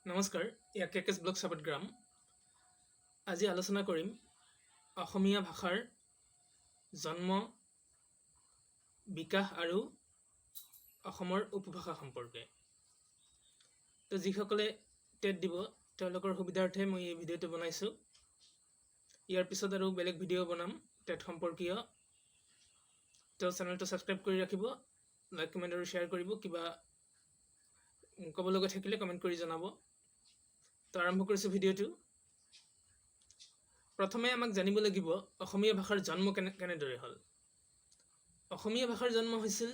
নমস্কাৰ, ইয়া কেকেছ ব্লগ সাপতগ্ৰাম। আজি আলোচনা কৰিম অসমীয়া ভাষাৰ জন্ম, বিকাশ আৰু অসমৰ উপভাষা সম্পৰ্কে। তো যিসকলে টেট দিব তেওঁলোকৰ সুবিধাৰ্থে মই এই ভিডিঅ'টো বনাইছোঁ। ইয়াৰ পিছত আৰু বেলেগ ভিডিঅ' বনাম টেট সম্পৰ্কীয়। তো চেনেলটো ছাবস্ক্ৰাইব কৰি ৰাখিব, লাইক কমেণ্ট আৰু শ্বেয়াৰ কৰিব। কিবা ক'ব লগা থাকিলে কমেণ্ট কৰি জনাব। তো আৰম্ভ কৰিছোঁ ভিডিঅ'টো। প্ৰথমে আমাক জানিব লাগিব অসমীয়া ভাষাৰ জন্ম কেনেদৰে হ'ল। অসমীয়া ভাষাৰ জন্ম হৈছিল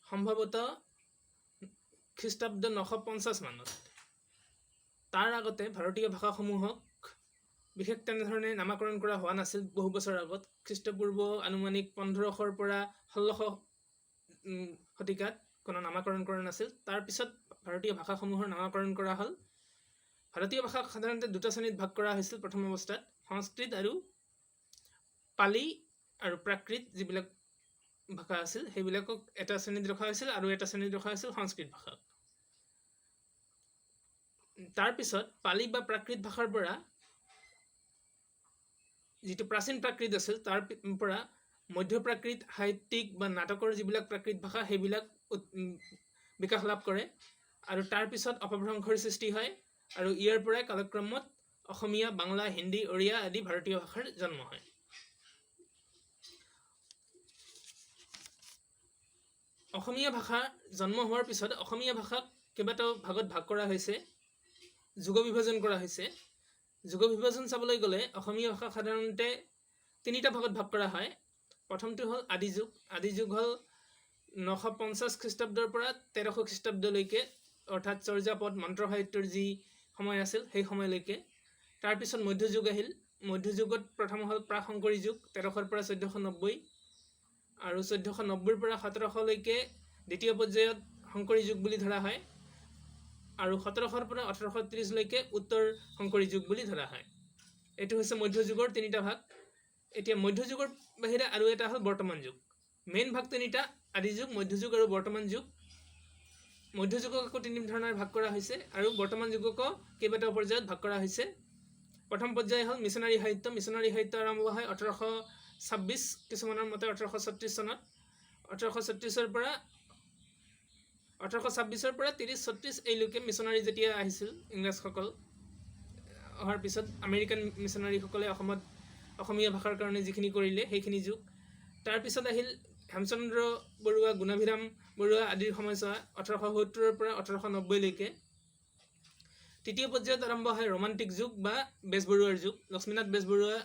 সম্ভৱতঃ খ্ৰীষ্টাব্দ 950 মানত। তাৰ আগতে ভাৰতীয় ভাষাসমূহক বিশেষ তেনেধৰণে নামাকৰণ কৰা হোৱা নাছিল। বহু বছৰ আগত খ্ৰীষ্টপূৰ্ব আনুমানিক 1500 পৰা 1600 শতিকাত কোনো নামাকৰণ কৰা নাছিল। তাৰপিছত ভাৰতীয় ভাষাসমূহৰ নামাকৰণ কৰা হ'ল। ভাৰতীয় ভাষাক সাধাৰণতে দুটা শ্ৰেণীত ভাগ কৰা হৈছিল। প্ৰথম অৱস্থাত সংস্কৃত আৰু পালি আৰু প্ৰাকৃত যিবিলাক ভাষা আছিল সেইবিলাকক এটা শ্ৰেণীত ৰখা হৈছিল, আৰু এটা শ্ৰেণীত ৰখা হৈছিল সংস্কৃত ভাষাক। তাৰপিছত পালি বা প্ৰাকৃত ভাষাৰ পৰা যিটো প্ৰাচীন প্ৰাকৃত আছিল তাৰ পৰা মধ্য প্ৰাকৃত সাহিত্যিক বা নাটকৰ যিবিলাক প্ৰাকৃত ভাষা সেইবিলাক বিকাশ লাভ কৰে, আৰু তাৰপিছত অপভ্ৰংশৰ সৃষ্টি হয়, আৰু ইয়াৰ পৰাই কালক্ৰমত অসমীয়া, বাংলা, হিন্দী, ওড়িয়া আদি ভাৰতীয় ভাষাৰ জন্ম হয়। অসমীয়া ভাষা জন্ম হোৱাৰ পিছত অসমীয়া ভাষাক কেইবাটাও ভাগত ভাগ কৰা হৈছে, যুগ বিভাজন কৰা হৈছে। যুগ বিভাজন চাবলৈ গ'লে অসমীয়া ভাষাক সাধাৰণতে তিনিটা ভাগত ভাগ কৰা হয়। প্ৰথমটো হ'ল আদি যুগ। আদি যুগ হ'ল 950 খ্ৰীষ্টাব্দৰ পৰা 1300 খ্ৰীষ্টাব্দলৈকে, অৰ্থাৎ চৰ্যাপদ মন্ত্ৰ সাহিত্যৰ যি সময় আছিল সেই সময়লৈকে। তাৰপিছত মধ্যযুগ আহিল। মধ্যযুগত প্ৰথম হ'ল প্ৰাক শংকৰী যুগ 1300 পৰা 1490, আৰু 1490 পৰা 1700লৈকে দ্বিতীয় পৰ্যায়ত শংকৰী যুগ বুলি ধৰা হয়, আৰু 1700 পৰা 1830লৈকে উত্তৰ শংকৰী যুগ বুলি ধৰা হয়। এইটো হৈছে মধ্যযুগৰ তিনিটা ভাগ। এতিয়া মধ্যযুগৰ বাহিৰে আৰু এটা হ'ল বৰ্তমান যুগ। মেইন ভাগ তিনিটা: আদি যুগ, মধ্যযুগ আৰু বৰ্তমান যুগ। মধ্যযুগক আকৌ তিনি ধৰণৰ ভাগ কৰা হৈছে, আৰু বৰ্তমান যুগকো কেইবাটাও পৰ্যায়ত ভাগ কৰা হৈছে। প্ৰথম পৰ্যায় হ'ল মিছনাৰী সাহিত্য। মিছনাৰী সাহিত্য আৰম্ভ হয় 1826, কিছুমানৰ মতে 1836 চনত। 1836ৰ পৰা 1826ৰ পৰা 30-36 এইলৈকে মিছনাৰী যেতিয়া আহিছিল, ইংৰাজসকল অহাৰ পিছত আমেৰিকান মিছনাৰীসকলে অসমীয়া ভাষাৰ কাৰণে যিখিনি কৰিলে সেইখিনি যুগ। তাৰপিছত আহিল হেমচন্দ্ৰ বৰুৱা, গুণাভিৰাম বৰুৱা আদিৰ সময়ছোৱা 1870ৰ পৰা 1890লৈকে। তৃতীয় পৰ্যায়ত আৰম্ভ হয় ৰোমান্টিক যুগ বা বেজবৰুৱাৰ যুগ। লক্ষ্মীনাথ বেজবৰুৱা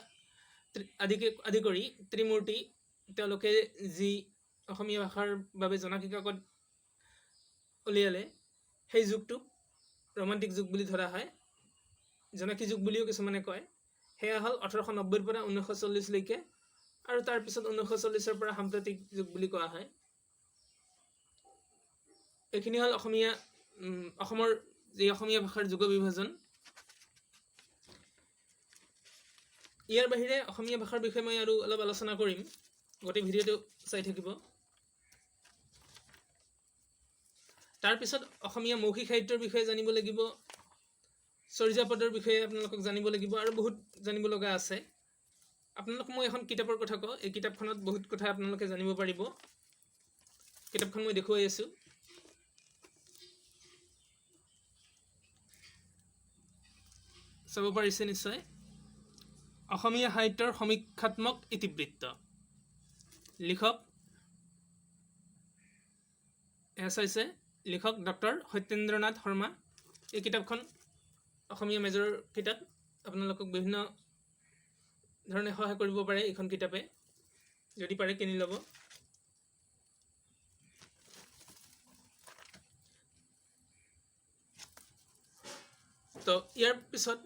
আদি কৰি ত্ৰিমূৰ্তি তেওঁলোকে যি অসমীয়া ভাষাৰ বাবে জনাকী কাকত উলিয়ালে সেই যুগটোক ৰোমান্টিক যুগ বুলি ধৰা হয়। জনাকী যুগ বুলিও কিছুমানে কয়। সেয়া হ'ল 1890ৰ পৰা 1940লৈকে, আৰু তাৰপিছত 1940ৰ পৰা সাম্প্ৰতিক যুগ বুলি কোৱা হয়। এইখিনি হ'ল অসমৰ যি অসমীয়া ভাষাৰ যুগ বিভাজন। ইয়াৰ বাহিৰে অসমীয়া ভাষাৰ বিষয়ে মই আৰু অলপ আলোচনা কৰিম, গোটেই ভিডিঅ'টো চাই থাকিব। তাৰপিছত অসমীয়া মৌখিক সাহিত্যৰ বিষয়ে জানিব লাগিব, চৰ্যাপদৰ বিষয়ে আপোনালোকক জানিব লাগিব, আৰু বহুত জানিব লগা আছে। আপোনালোক মই এখন কিতাপৰ কথা কওঁ। এই কিতাপখনত বহুত কথা আপোনালোকে জানিব পাৰিব। কিতাপখন মই দেখুৱাই আছোঁ। চাব পাৰিছে নিশ্চয়। অসমীয়া সাহিত্যৰ সমীক্ষাত্মক ইতিবৃত্ত। লিখক ডক্টৰ সত্যেন্দ্ৰনাথ শৰ্মা। এই কিতাপখন অসমীয়া মেজৰৰ কিতাপ। আপোনালোকক বিভিন্ন ধৰণে সহায় কৰিব পাৰে এইখন কিতাপে। যদি পাৰে কিনি ল'ব। তো ইয়াৰ পিছত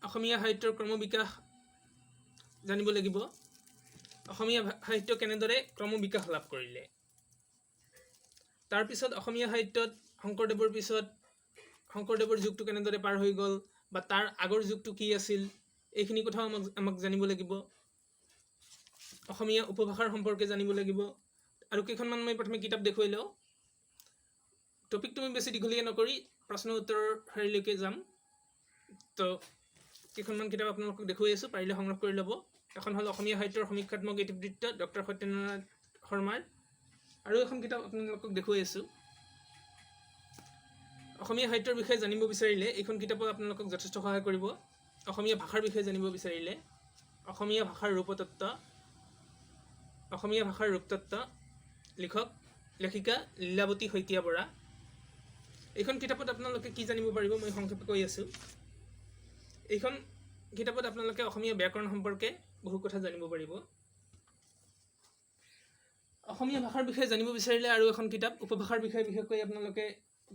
অসমীয়া সাহিত্যৰ ক্ৰমবিকাশ জানিব লাগিব। অসমীয়া সাহিত্য কেনেদৰে ক্ৰমবিকাশ লাভ কৰিলে। তাৰপিছত অসমীয়া সাহিত্যত শংকৰদেৱৰ যুগটো কেনেদৰে পাৰ হৈ গ'ল, বা তাৰ আগৰ যুগটো কি আছিল, এইখিনি কথাও আমাক জানিব লাগিব। অসমীয়া উপভাষাৰ সম্পৰ্কে জানিব লাগিব। আৰু কেইখনমান মই প্ৰথমে কিতাপ দেখুৱাই লওঁ। টপিকটো মই বেছি দীঘলীয়া নকৰি প্ৰশ্ন উত্তৰৰ শাৰীলৈকে যাম। তো কেইখনমান কিতাপ আপোনালোকক দেখুৱাই আছোঁ, পাৰিলে সংগ্ৰহ কৰি ল'ব। এখন হ'ল অসমীয়া সাহিত্যৰ সমীক্ষাত্মক ইতিবৃত্ত ডক্টৰ সত্যেন্দ্ৰনাথ শৰ্মাৰ। আৰু এখন কিতাপ আপোনালোকক দেখুৱাই আছোঁ। অসমীয়া সাহিত্যৰ বিষয়ে জানিব বিচাৰিলে এইখন কিতাপে আপোনালোকক যথেষ্ট সহায় কৰিব। অসমীয়া ভাষাৰ বিষয়ে জানিব বিচাৰিলে অসমীয়া ভাষাৰ ৰূপতত্ত্ব, অসমীয়া ভাষাৰ ৰূপতত্ত্ব, লেখিকা লীলাৱতী শইকীয়া বৰা। এইখন কিতাপত আপোনালোকে কি জানিব পাৰিব মই সংক্ষেপে কৈ আছোঁ। এইখন কিতাপত আপোনালোকে অসমীয়া ব্যাকৰণ সম্পৰ্কে বহু কথা জানিব পাৰিব। অসমীয়া ভাষাৰ বিষয়ে জানিব বিচাৰিলে আৰু এখন কিতাপ উপভাষাৰ বিষয়ে বিশেষকৈ আপোনালোকে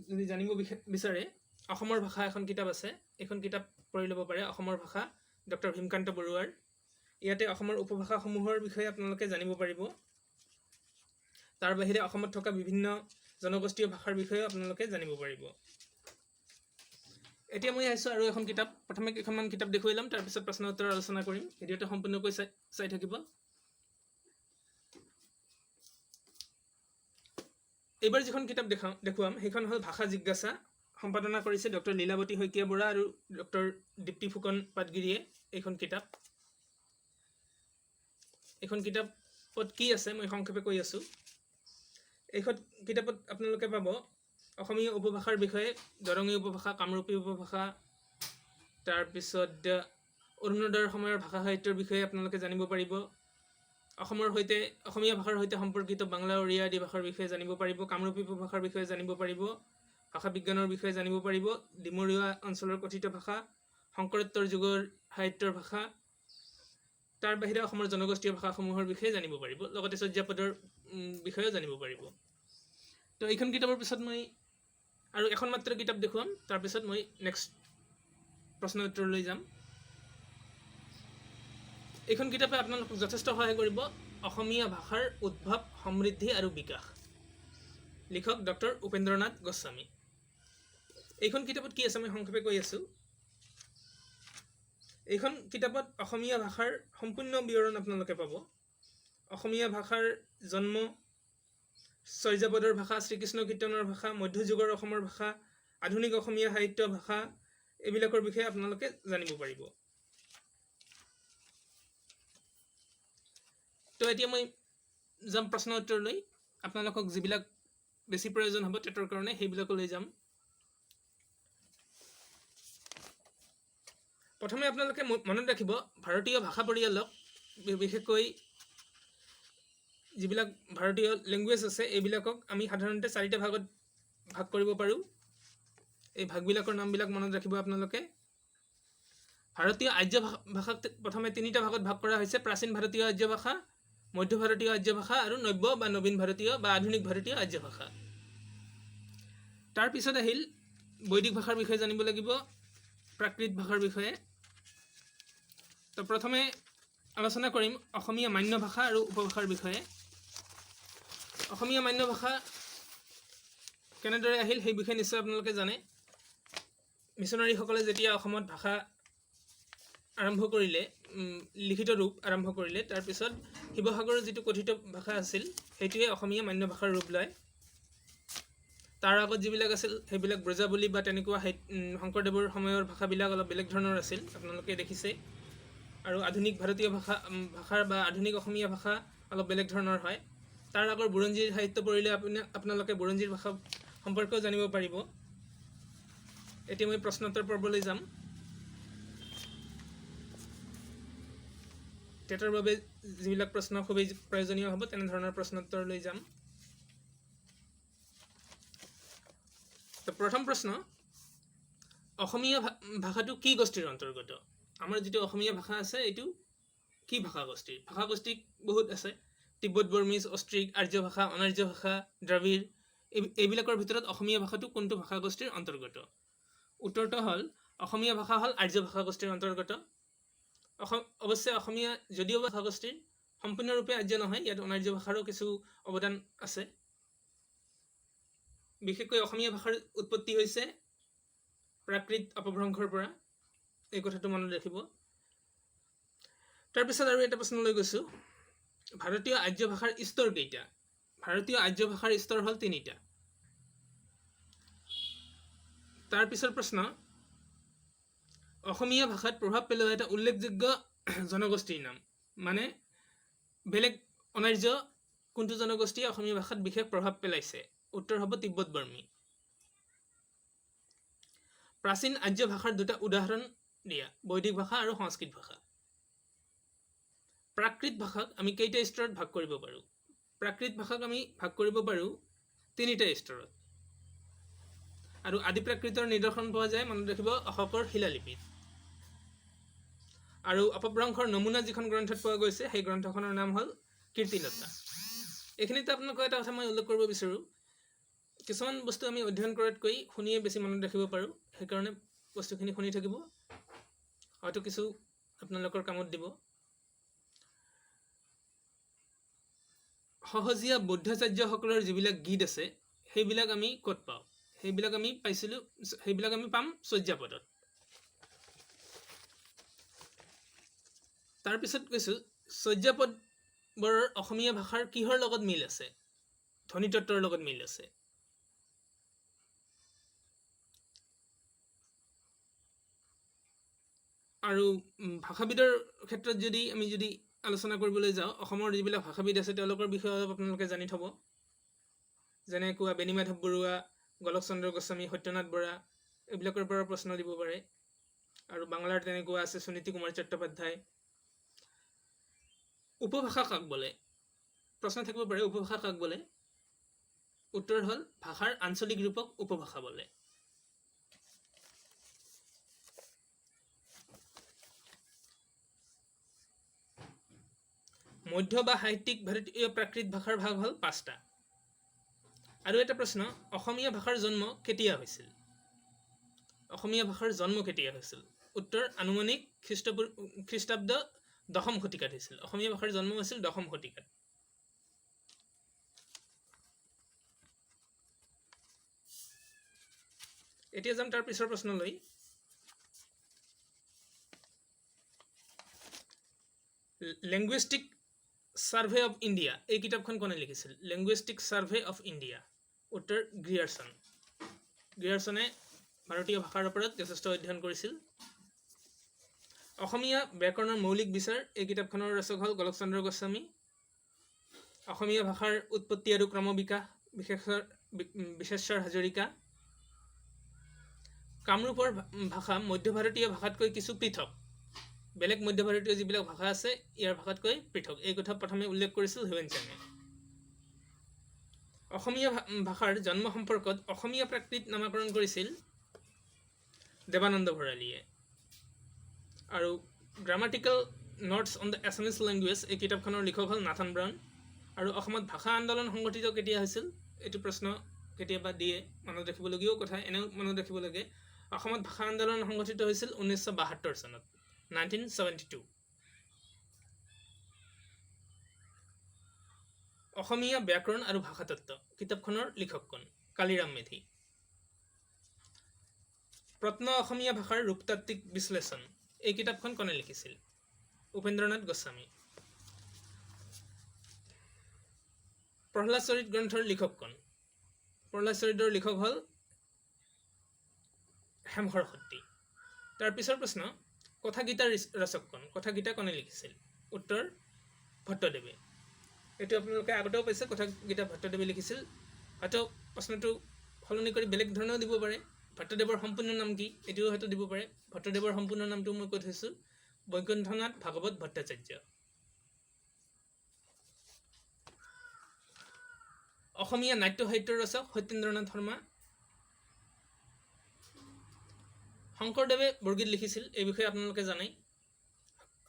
যদি জানিব বিচাৰে অসমৰ ভাষা এখন কিতাপ আছে। এইখন কিতাপ পঢ়ি ল'ব পাৰে, অসমৰ ভাষা ডক্টৰ ভীমকান্ত বৰুৱাৰ। ইয়াতে অসমৰ উপভাষাসমূহৰ বিষয়ে আপোনালোকে জানিব পাৰিব। তাৰ বাহিৰে অসমত থকা বিভিন্ন জনগোষ্ঠীয় ভাষাৰ বিষয়েও আপোনালোকে জানিব পাৰিব। এতিয়া মই আহিছোঁ আৰু এখন কিতাপ। প্ৰথমে কেইখনমান কিতাপ দেখুৱাই ল'ম, তাৰপিছত প্ৰশ্ন উত্তৰ আলোচনা কৰিম। ভিডিঅ'টো সম্পূৰ্ণকৈ চাই থাকিব। এইবাৰ যিখন কিতাপ দেখুৱাম সেইখন হ'ল ভাষা জিজ্ঞাসা। সম্পাদনা কৰিছে ডক্টৰ লীলাৱতী শইকীয়া বৰা আৰু ডক্টৰ দীপ্তি ফুকন পাটগিৰিয়ে। এইখন কিতাপত কি আছে মই সংক্ষেপে কৈ আছোঁ। এইখন কিতাপত আপোনালোকে পাব অসমীয়া উপভাষাৰ বিষয়ে, দৰঙী উপভাষা, কামৰূপী উপভাষা, তাৰপিছত অৰুণোদয়ৰ সময়ৰ ভাষা সাহিত্যৰ বিষয়ে আপোনালোকে জানিব পাৰিব। অসমীয়া ভাষাৰ সৈতে সম্পৰ্কিত বাংলা, ওড়িয়া আদি ভাষাৰ বিষয়ে জানিব পাৰিব। কামৰূপী উপভাষাৰ বিষয়ে জানিব পাৰিব। ভাষা বিজ্ঞানৰ বিষয়ে জানিব পাৰিব। ডিমৰুৱা অঞ্চলৰ কথিত ভাষা, শংকৰোত্তৰ যুগৰ সাহিত্যৰ ভাষা, তাৰ বাহিৰে অসমৰ জনগোষ্ঠীয় ভাষাসমূহৰ বিষয়ে জানিব পাৰিব। লগতে চৰ্যাপদৰ বিষয়েও জানিব পাৰিব। তো এইখন কিতাপৰ পিছত মই আৰু এখন মাত্ৰ কিতাপ দেখুৱাম, তাৰপিছত মই নেক্সট প্ৰশ্ন উত্তৰলৈ যাম। এইখন কিতাপে আপোনালোকক যথেষ্ট সহায় কৰিব। অসমীয়া ভাষাৰ উদ্ভৱ, সমৃদ্ধি আৰু বিকাশ, লিখক ডক্টৰ উপেন্দ্ৰনাথ গোস্বামী। এইখন কিতাপত কি আছে মই সংক্ষেপে কৈ আছোঁ। এইখন কিতাপত অসমীয়া ভাষাৰ সম্পূৰ্ণ বিৱৰণ আপোনালোকে পাব। অসমীয়া ভাষাৰ জন্ম, চৰ্যাপদৰ ভাষা, শ্ৰীকৃষ্ণ কীৰ্তনৰ ভাষা, মধ্যযুগৰ অসমৰ ভাষা, আধুনিক অসমীয়া সাহিত্য ভাষা, এইবিলাকৰ বিষয়ে আপোনালোকে জানিব পাৰিব। তো এতিয়া মই যাম প্ৰশ্ন উত্তৰলৈ। আপোনালোকক যিবিলাক বেছি প্ৰয়োজন হ'ব টেটৰ কাৰণে সেইবিলাকলৈ যাম। প্ৰথমে আপোনালোকে মনত ৰাখিব, ভাৰতীয় ভাষা পৰিয়ালক বিশেষকৈ যিবিলাক ভাৰতীয় লেংগুৱেজ আছে এইবিলাকক আমি সাধাৰণতে 4টা ভাগত ভাগ কৰিব পাৰোঁ। এই ভাগবিলাকৰ নামবিলাক মনত ৰাখিব আপোনালোকে। ভাৰতীয় আৰ্য ভাষাক প্ৰথমে 3টা ভাগত ভাগ কৰা হৈছে: প্ৰাচীন ভাৰতীয় আৰ্য ভাষা, মধ্য ভাৰতীয় আৰ্য ভাষা আৰু নব্য বা নবীন ভাৰতীয় বা আধুনিক ভাৰতীয় আৰ্য ভাষা। তাৰপিছত আহিল বৈদিক ভাষাৰ বিষয়ে জানিব লাগিব, প্ৰাকৃত ভাষাৰ বিষয়ে। তো প্ৰথমে আলোচনা কৰিম অসমীয়া মান্য ভাষা আৰু উপভাষাৰ বিষয়ে। অসমীয়া মান্য ভাষা কেনেদৰে আহিল সেই বিষয়ে নিশ্চয় আপোনালোকে জানে। মিছনাৰীসকলে যেতিয়া অসমত ভাষা আৰম্ভ কৰিলে, লিখিত ৰূপ আৰম্ভ কৰিলে, তাৰপিছত শিৱসাগৰৰ যিটো কথিত ভাষা আছিল সেইটোৱে অসমীয়া মান্য ভাষাৰ ৰূপ লয়। তাৰ আগত যিবিলাক আছিল সেইবিলাক ব্ৰজাৱলী বা তেনেকুৱা শংকৰদেৱৰ সময়ৰ ভাষাবিলাক অলপ বেলেগ ধৰণৰ আছিল, আপোনালোকে দেখিছে। আৰু আধুনিক ভাৰতীয় ভাষাৰ বা আধুনিক অসমীয়া ভাষা অলপ বেলেগ ধৰণৰ হয়। তাৰ আগৰ বুৰঞ্জীৰ সাহিত্য পঢ়িলে আপোনালোকে বুৰঞ্জীৰ ভাষা সম্পৰ্কেও জানিব পাৰিব। এতিয়া মই প্ৰশ্নোত্তৰ পৰ্বলৈ যাম। টেটৰ বাবে যিবিলাক প্ৰশ্ন খুবেই প্ৰয়োজনীয় হ'ব তেনেধৰণৰ প্ৰশ্নোত্তৰলৈ যাম। তো প্ৰথম প্ৰশ্ন, অসমীয়া ভাষাটো কি গোষ্ঠীৰ অন্তৰ্গত? আমাৰ যিটো অসমীয়া ভাষা আছে এইটো কি ভাষা গোষ্ঠীৰ? ভাষা গোষ্ঠী বহুত আছে: তিব্বত বৰ্মিজ, অষ্ট্ৰিক, আৰ্য ভাষা, অনাৰ্য ভাষা, দ্ৰাবিড়। এইবিলাকৰ ভিতৰত অসমীয়া ভাষাটো কোনটো ভাষা গোষ্ঠীৰ অন্তৰ্গত? উত্তৰটো হ'ল অসমীয়া ভাষা হ'ল আৰ্য ভাষা গোষ্ঠীৰ অন্তৰ্গত। অৱশ্যে অসমীয়া যদিও ভাষা গোষ্ঠীৰ সম্পূৰ্ণৰূপে আৰ্য নহয়, ইয়াত অনাৰ্য ভাষাৰো কিছু অৱদান আছে। বিশেষকৈ অসমীয়া ভাষাৰ উৎপত্তি হৈছে প্ৰাকৃত অপভ্ৰংশৰ পৰা, এই কথাটো মনত ৰাখিব। তাৰপিছত আৰু এটা প্ৰশ্নলৈ গৈছোঁ, ভাৰতীয় আৰ্য ভাষাৰ স্তৰ কেইটা? ভাৰতীয় আৰ্য ভাষাৰ স্তৰ হ'ল 3টা। তাৰ পিছৰ প্ৰশ্ন অসমীয়া ভাষাত প্ৰভাৱ পেলোৱা এটা উল্লেখযোগ্য জনগোষ্ঠীৰ নাম মানে বেলেগ অনাৰ্য কোনটো জনগোষ্ঠীয়ে অসমীয়া ভাষাত বিশেষ প্ৰভাৱ পেলাইছে উত্তৰ হ'ব তিব্বত বৰ্মী প্ৰাচীন আৰ্য ভাষাৰ দুটা উদাহৰণ দিয়া বৈদিক ভাষা আৰু সংস্কৃত ভাষা প্ৰাকৃত ভাষাক আমি কেইটা স্তৰত ভাগ কৰিব পাৰোঁ প্ৰাকৃত ভাষাক আমি ভাগ কৰিব পাৰোঁ তিনিটা স্তৰত আৰু আদি প্ৰাকৃতৰ নিদৰ্শন পোৱা যায় মনত ৰাখিব অশোকৰ শিলালিপিত আৰু অপভ্ৰংশৰ নমুনা যিখন গ্ৰন্থত পোৱা গৈছে সেই গ্ৰন্থখনৰ নাম হ'ল কীৰ্তিলতা এইখিনিতে আপোনালোকক এটা কথা মই উল্লেখ কৰিব বিচাৰোঁ কিছুমান বস্তু আমি অধ্যয়ন কৰাতকৈ শুনিয়ে বেছি মনত ৰাখিব পাৰোঁ সেইকাৰণে বস্তুখিনি শুনি থাকিব হয়তো কিছু আপোনালোকৰ কামত দিব সহজীয়া বৌদ্ধাচাৰ্যসকলৰ যিবিলাক গীত আছে সেইবিলাক আমি ক'ত পাওঁ সেইবিলাক আমি পাইছিলোঁ সেইবিলাক আমি পাম চৰ্যাপদত তাৰপিছত কৈছোঁ চৰ্যাপদবোৰৰ অসমীয়া ভাষাৰ কিহৰ লগত মিল আছে ধ্বনিতত্বৰ লগত মিল আছে আৰু ভাষাবিদৰ ক্ষেত্ৰত যদি আমি আলোচনা কৰিবলৈ যাওঁ অসমৰ যিবিলাক ভাষাবিদ আছে তেওঁলোকৰ বিষয়ে অলপ আপোনালোকে জানি থ'ব যেনেকুৱা বেণীমাধৱ বৰুৱা গোলক চন্দ্ৰ গোস্বামী সত্যনাথ বৰা এইবিলাকৰ পৰা প্ৰশ্ন দিব পাৰে আৰু বাংলাৰ তেনেকুৱা আছে সুনীতি কুমাৰ চট্টোপাধ্যায় উপভাষা কাক বোলে প্ৰশ্ন থাকিব পাৰে উপভাষা কাক বোলে উত্তৰ হ'ল ভাষাৰ আঞ্চলিক ৰূপক উপভাষা বোলে মধ্য বা সাহিত্যিক ভাৰতীয় প্ৰাকৃত ভাষাৰ ভাগ হ'ল 5টা আৰু এটা প্ৰশ্ন অসমীয়া ভাষাৰ জন্ম কেতিয়া হৈছিল অসমীয়া ভাষাৰ জন্ম কেতিয়া হৈছিল উত্তৰ আনুমানিক খ্ৰীষ্টাব্দ 10ম শতিকাত হৈছিল অসমীয়া ভাষাৰ জন্ম হৈছিল 10ম শতিকাত এতিয়া যাম তাৰ পিছৰ প্ৰশ্নলৈ লিঙ্গুইস্টিক সাৰ্ভে অফ ইন্ডিয়া এই কিতাপখন কোনে লিখিছিল লিঙ্গুইস্টিক সাৰ্ভে অফ ইন্ডিয়া উত্তৰ গ্ৰিয়াৰসনে ভাৰতীয় ভাষাৰ ওপৰত যথেষ্ট অধ্যয়ন কৰিছিল অসমীয়া ব্যাকৰণৰ মৌলিক বিচাৰ এই কিতাপখনৰ ৰচক হ'ল গোলক চন্দ্ৰ গোস্বামী অসমীয়া ভাষাৰ উৎপত্তি আৰু ক্ৰমবিকাশ বিশেশ্বৰ হাজৰিকা কামৰূপৰ ভাষা মধ্য ভাৰতীয় ভাষাতকৈ কিছু পৃথক বেলেগ মধ্য ভাৰতীয় যিবিলাক ভাষা আছে ইয়াৰ ভাষাতকৈ পৃথক এই কথা প্ৰথমে উল্লেখ কৰিছিল হিউৱেনচাঙে অসমীয়া ভাষাৰ জন্ম সম্পৰ্কত অসমীয়া প্ৰাকৃত নামাকৰণ কৰিছিল দেৱানন্দ ভৰালীয়ে আৰু grammatical notes on the Assamese language এই কিতাপখনৰ লিখক হ'ল নাথান ব্ৰাউন আৰু অসমত ভাষা আন্দোলন সংগঠিত কেতিয়া হৈছিল এইটো প্ৰশ্ন কেতিয়াবা দিয়ে মনত ৰাখিবলগীয়া কথা এনেও মনত ৰাখিব লাগে অসমত ভাষা আন্দোলন সংগঠিত হৈছিল 1972 চনত 1972 অসমীয়া ব্যাকৰণ আৰু ভাষাতত্ত্ব কিতাপখনৰ লিখক কোন কালিৰাম মেধি প্ৰত্ন অসমীয়া ভাষাৰ ৰূপতাত্ত্বিক বিশ্লেষণ এই কিতাপখন কোনে লিখিছিল উপেন্দ্ৰনাথ গোস্বামী প্ৰহ্লাদ চৰিত গ্ৰন্থৰ লিখক কোন প্ৰহ্লাদ চৰিতৰ লিখক হ'ল হেমহৰ সত্ৰী তাৰ পিছৰ প্ৰশ্ন কথাগীতাৰ ৰচক কোন কথাগীতা কোনে লিখিছিল উত্তৰ ভট্টদেৱে এইটো আপোনালোকে আগতেও পাইছে কথাগীতা ভট্টদেৱে লিখিছিল হয়তো প্ৰশ্নটো সলনি কৰি বেলেগ ধৰণেও দিব পাৰে ভট্টদেৱৰ সম্পূৰ্ণ নাম কি এটিও হয়তো দিব পাৰে ভট্টদেৱৰ সম্পূৰ্ণ নামটো মই কৈ থৈছোঁ বৈকুণ্ঠনাথ ভাগৱত ভট্টাচাৰ্য অসমীয়া নাট্য সাহিত্যৰ ৰচক সত্যেন্দ্ৰনাথ শৰ্মা শংকৰদেৱে বৰগীত লিখিছিল এই বিষয়ে আপোনালোকে জানে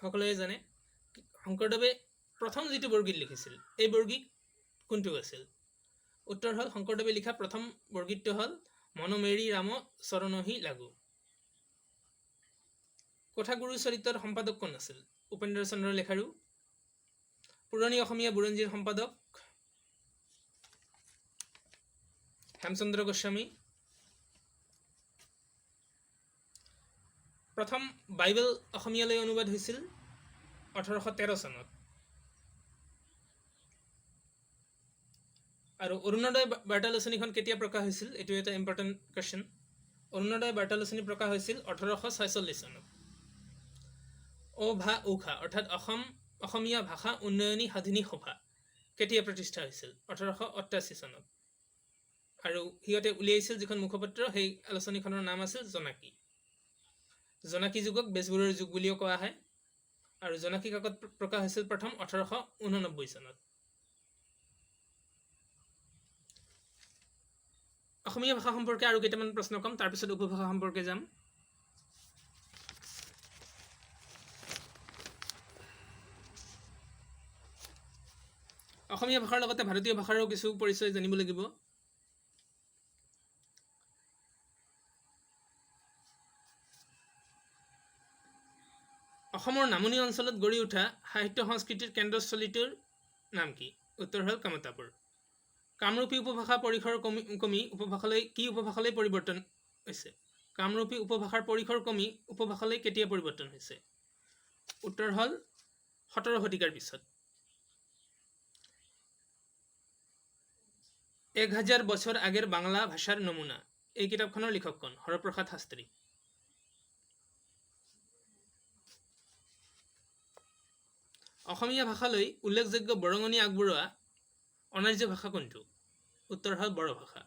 সকলোৱে জানে শংকৰদেৱে প্ৰথম যিটো বৰগীত লিখিছিল এই বৰগীত কোনটো আছিল উত্তৰ হ'ল শংকৰদেৱে লিখা প্ৰথম বৰগীতটো হ'ল মনমেৰি ৰাম চৰণহি লাগু কথাগুৰু চৰিত্ৰৰ সম্পাদক কোন আছিল উপেন্দ্ৰ চন্দ্ৰ লেখাৰু পুৰণি অসমীয়া বুৰঞ্জীৰ সম্পাদক হেমচন্দ্ৰ গোস্বামী প্ৰথম বাইবেল অসমীয়ালৈ অনুবাদ হৈছিল 1813 চনত আৰু অৰুণোদয় বাৰ্তালোচনীখন কেতিয়া প্ৰকাশ হৈছিল এইটো এটা ইম্পৰ্টেণ্ট কোৱেশ্চন অৰুণোদয় বাৰ্তালোচনী প্ৰকাশ হৈছিল 1846 চনত। অভা উষা অৰ্থাৎ অসমীয়া ভাষা উন্নয়নী সাধিনী সভা কেতিয়া প্ৰতিষ্ঠা হৈছিল? 1888 চনত। আৰু সিহঁতে উলিয়াইছিল যিখন মুখপত্ৰ, সেই আলোচনীখনৰ নাম আছিল জোনাকী। জোনাকী যুগক বেজবৰুৱাৰ যুগ বুলিও কোৱা হয়। আৰু জোনাকী কাকত প্ৰকাশ হৈছিল প্ৰথম 1889 চনত। অসমীয়া ভাষা সম্পৰ্কে আৰু কেইটামান প্ৰশ্ন কম, তাৰপিছত উপভাষা সম্পৰ্কে যাম। অসমীয়া ভাষাৰ লগতে ভাৰতীয় ভাষাৰো কিছু পৰিচয় জানিব লাগিব। অসমৰ নামনি অঞ্চলত গঢ়ি উঠা সাহিত্য সংস্কৃতিৰ কেন্দ্ৰস্থলীটোৰ নাম কি? উত্তৰ হ'ল কামতাপুৰ। কামৰূপী উপভাষা পৰিসৰ কমি উপভাষালৈ কি উপভাষালৈ পৰিৱৰ্তন হৈছে? কামৰূপী উপভাষাৰ পৰিসৰ কমি উপভাষালৈ কেতিয়া পৰিৱৰ্তন হৈছে? উত্তৰ হ'ল 17 শতিকাৰ পিছত। 1000 বছৰ আগেৰ বাংলা ভাষাৰ নমুনা, এই কিতাপখনৰ লিখক কোন? হৰপ্ৰসাদ শাস্ত্ৰী। অসমীয়া ভাষালৈ উল্লেখযোগ্য বৰঙণি আগবঢ়োৱা অনাৰ্য ভাষা কোনটো? উত্তৰ হ'ল বড়ো ভাষা।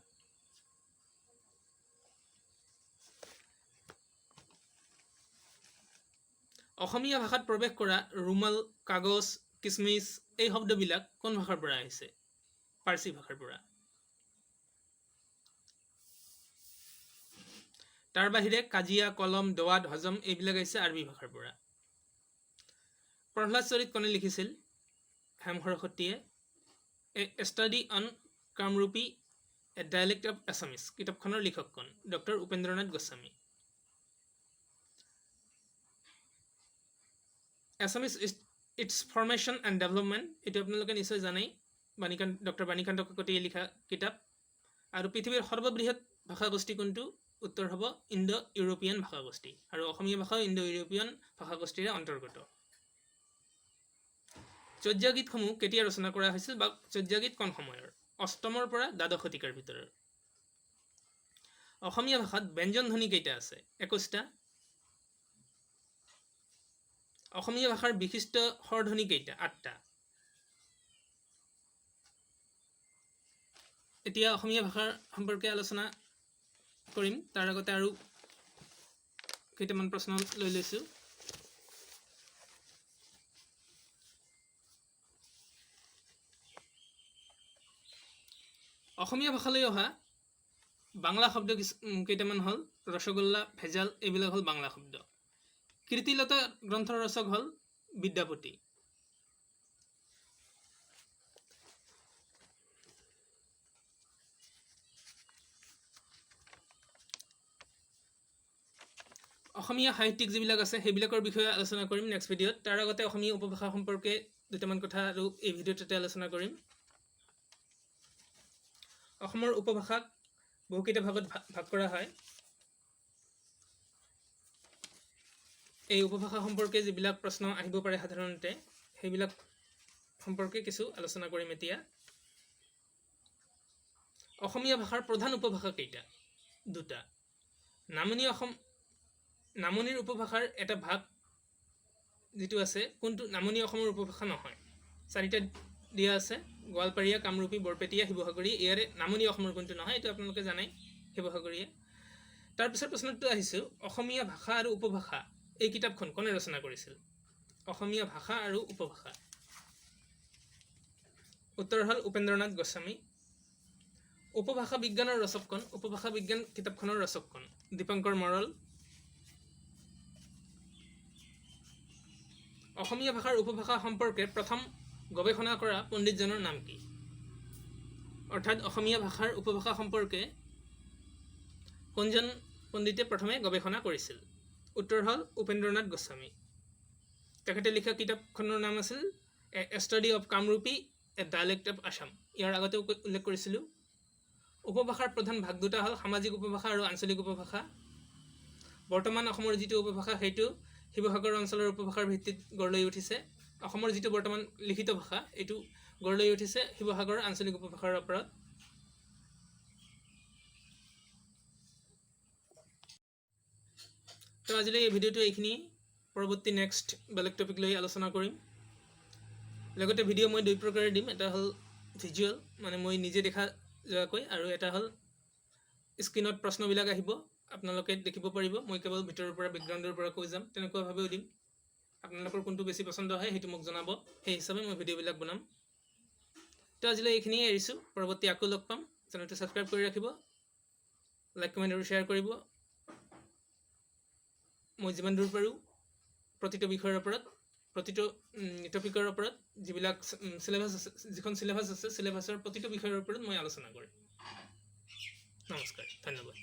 অসমীয়া ভাষাত প্ৰৱেশ কৰা ৰুমাল, কাগজ, কিচমিচ এই শব্দবিলাক কোন ভাষাৰ পৰা আহিছে? পাৰ্চী ভাষাৰ পৰা। তাৰ বাহিৰে কাজিয়া, কলম, দোৱাদ, হজম এইবিলাক আহিছে আৰবী ভাষাৰ পৰা। প্ৰহ্লাদ চৰিত কোনে লিখিছিল? হেম সৰস্বতীয়ে। A study on Kamrupi a dialect of Assamese কিতাপখনৰ লিখক কোন? Doctor Upendranath Goswami. Assamese its formation and development, এইটো আপোনালোকে নিশ্চয় জানেই, ডক্টৰ বাণীকান্ত কাকতিয়ে লিখা কিতাপ। আৰু পৃথিৱীৰ সৰ্ববৃহৎ ভাষাগোষ্ঠী কোনটো? উত্তৰ হ'ব ইণ্ডো ইউৰোপীয়ান ভাষাগোষ্ঠী। আৰু অসমীয়া ভাষাও ইণ্ডো ইউৰোপীয়ান ভাষাগোষ্ঠীৰে অন্তৰ্গত। চৰ্যা গীতসমূহ কেতিয়া ৰচনা কৰা হৈছিল বা চৰ্যা গীত কোন সময়ৰ? 8মৰ পৰা 12 শতিকাৰ ভিতৰৰ। অসমীয়া ভাষাত ব্যঞ্জন ধ্বনি কেইটা আছে? 21টা। অসমীয়া ভাষাৰ বিশিষ্ট স্বৰধ্বনি কেইটা? 8টা। এতিয়া অসমীয়া ভাষাৰ সম্পৰ্কে আলোচনা কৰিম, তাৰ আগতে আৰু কেইটামান প্ৰশ্ন লৈ লৈছো। অসমীয়া ভাষালৈ অহা বাংলা শব্দ কেইটামান হ'ল ৰসগোল্লা, ভেজাল, এইবিলাক হ'ল বাংলা শব্দ। কীৰ্তিলতা গ্ৰন্থৰ ৰচক হ'ল বিদ্যাপতি। অসমীয়া সাহিত্যিক যিবিলাক আছে সেইবিলাকৰ বিষয়ে আলোচনা কৰিম নেক্সট ভিডিঅ'ত। তাৰ আগতে অসমীয়া উপভাষা সম্পৰ্কে দুটামান কথা আৰু এই ভিডিঅ'টোতে আলোচনা কৰিম। অসমৰ উপভাষাক বহুকেইটা ভাগত ভাগ কৰা হয়। এই উপভাষা সম্পৰ্কে যিবিলাক প্ৰশ্ন আহিব পাৰে সাধাৰণতে, সেইবিলাক সম্পৰ্কে কিছু আলোচনা কৰিম এতিয়া। অসমীয়া ভাষাৰ প্ৰধান উপভাষা কেইটা? 2টা। নামনিৰ উপভাষাৰ এটা ভাগ যিটো আছে, কোনটো নামনি অসমৰ উপভাষা নহয়? 4টা দিয়া আছে, গোৱালপাৰীয়া, কামৰূপী, বৰপেটীয়া, শিৱসাগৰী। ইয়াৰে নামনি অসমৰ কোনটো নহয় এইটো আপোনালোকে জানে, শিৱসাগৰীয়া। তাৰপিছত প্ৰশ্নটো আহিছোঁ, অসমীয়া ভাষা আৰু উপভাষা এই কিতাপখন কোনে ৰচনা কৰিছিল? অসমীয়া ভাষা আৰু উপভাষা। উত্তৰ হ'ল উপেন্দ্ৰনাথ গোস্বামী। উপভাষা বিজ্ঞানৰ ৰচক কোন? উপভাষা বিজ্ঞান কিতাপখনৰ ৰচক কোন? দীপঙ্কৰ মৰল। অসমীয়া ভাষাৰ উপভাষা সম্পৰ্কে প্ৰথম গৱেষণা কৰা পণ্ডিতজনৰ নাম কি? অৰ্থাৎ অসমীয়া ভাষাৰ উপভাষা সম্পৰ্কে কোনজন পণ্ডিতে প্ৰথমে গৱেষণা কৰিছিল? উত্তৰ হ'ল উপেন্দ্ৰনাথ গোস্বামী। তেখেতে লিখা কিতাপখনৰ নাম আছিল a study of Kamrupi a dialect of Assam. ইয়াৰ আগতে উল্লেখ কৰিছিলোঁ। উপভাষাৰ প্ৰধান ভাগ দুটা হ'ল সামাজিক উপভাষা আৰু আঞ্চলিক উপভাষা। বৰ্তমান অসমৰ যিটো উপভাষা সেইটো শিৱসাগৰ অঞ্চলৰ উপভাষাৰ ভিত্তিত গঢ় লৈ উঠিছে। অসমৰ যিটো বৰ্তমান লিখিত ভাষা এইটো গঢ় লৈ উঠিছে শিৱসাগৰৰ আঞ্চলিক উপভাষাৰ ওপৰত। তো আজিলৈ এই ভিডিঅ'টো এইখিনি পৰৱৰ্তী নেক্সট বেলেগ টপিক লৈ আলোচনা কৰিম লগতে ভিডিঅ' মই দুই প্ৰকাৰে দিম এটা হ'ল ভিজুৱেল মানে মই নিজে দেখা যোৱাকৈ আৰু এটা হ'ল স্ক্ৰীনত প্ৰশ্নবিলাক আহিব আপোনালোকে দেখিব পাৰিব মই কেৱল ভিতৰৰ পৰা বেকগ্ৰাউণ্ডৰ পৰা কৈ যাম তেনেকুৱাভাৱেও দিম আপোনালোকৰ কোনটো বেছি পছন্দ হয় সেইটো মোক জনাব সেই হিচাপে মই ভিডিঅ'বিলাক বনাম তো আজিলৈ এইখিনিয়ে এৰিছোঁ পৰৱৰ্তী আকৌ লগ পাম চেনেলটো ছাবস্ক্ৰাইব কৰি ৰাখিব লাইক কমেণ্ট আৰু শ্বেয়াৰ কৰিব মই যিমান দূৰ পাৰোঁ প্ৰতিটো বিষয়ৰ ওপৰত প্ৰতিটো টপিকৰ ওপৰত যিবিলাক চিলেবাছ আছে যিখন চিলেবাছ আছে চিলেবাছৰ প্ৰতিটো বিষয়ৰ ওপৰত মই আলোচনা কৰিম নমস্কাৰ ধন্যবাদ